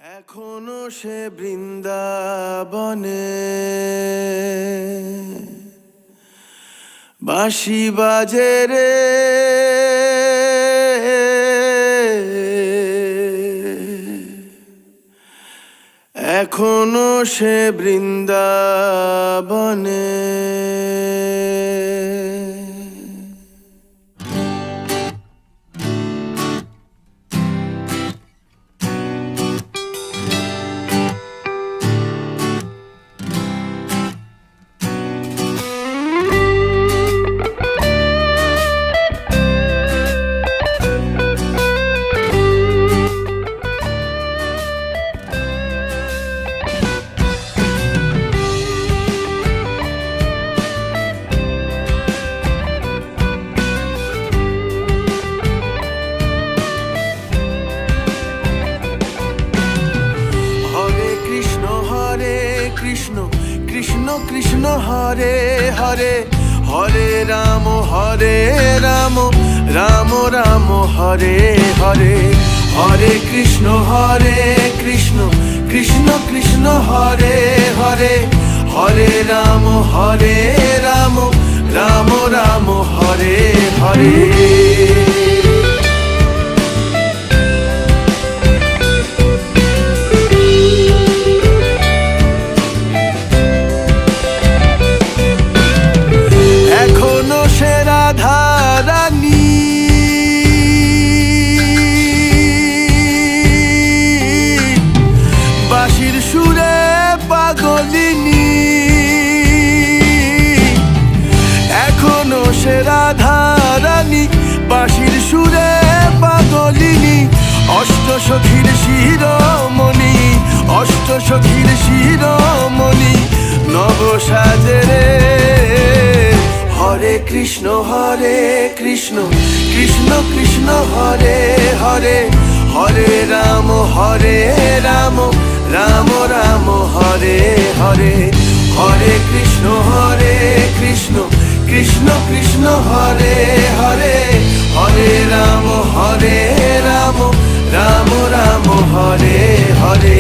এখনো সে বৃন্দাবনে বাঁশি বাজে রে, এখনো সে বৃন্দাবনে। কৃষ্ণ কৃষ্ণ কৃষ্ণ হরে হরে, হরে রাম রাম রাম হরে হরে। হরে কৃষ্ণ কৃষ্ণ কৃষ্ণ হরে হরে, হরে রাম রাম রাম হরে হরে। বাঁশির সুরে পাগলিনী, এখনো সে রাধা রানী, বাঁশির সুরে পাগলিনী। অষ্ট সখীর শিরোমণি, অষ্ট সখীর শিরোমণি, নব সাজে রে। হরে কৃষ্ণ কৃষ্ণ কৃষ্ণ হরে হরে, হরে রাম রাম রাম হরে হরে। হরে কৃষ্ণ কৃষ্ণ কৃষ্ণ হরে হরে, হরে রাম রাম রাম হরে হরে।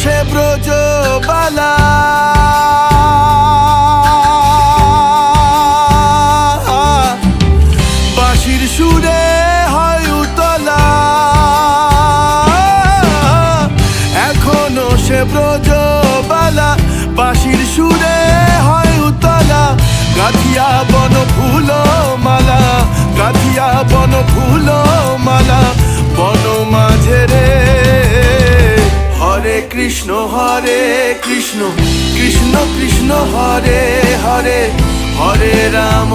সে ব্রজবালা, বাঁশির সুরে হয় উতলা। এখনো সে ব্রজবালা, বাঁশির সুরে হয় উতলা। গাঁথিয়া বন ফুল মালা, গাঁথিয়া বন ফুল মালা, বন মাঝে রে। হরে কৃষ্ণ কৃষ্ণ কৃষ্ণ হরে হরে, হরে রাম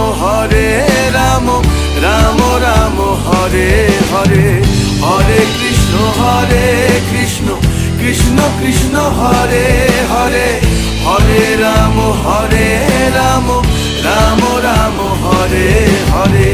রাম রাম হরে হরে। হরে কৃষ্ণ কৃষ্ণ কৃষ্ণ হরে হরে, হরে রাম রাম রাম হরে হরে।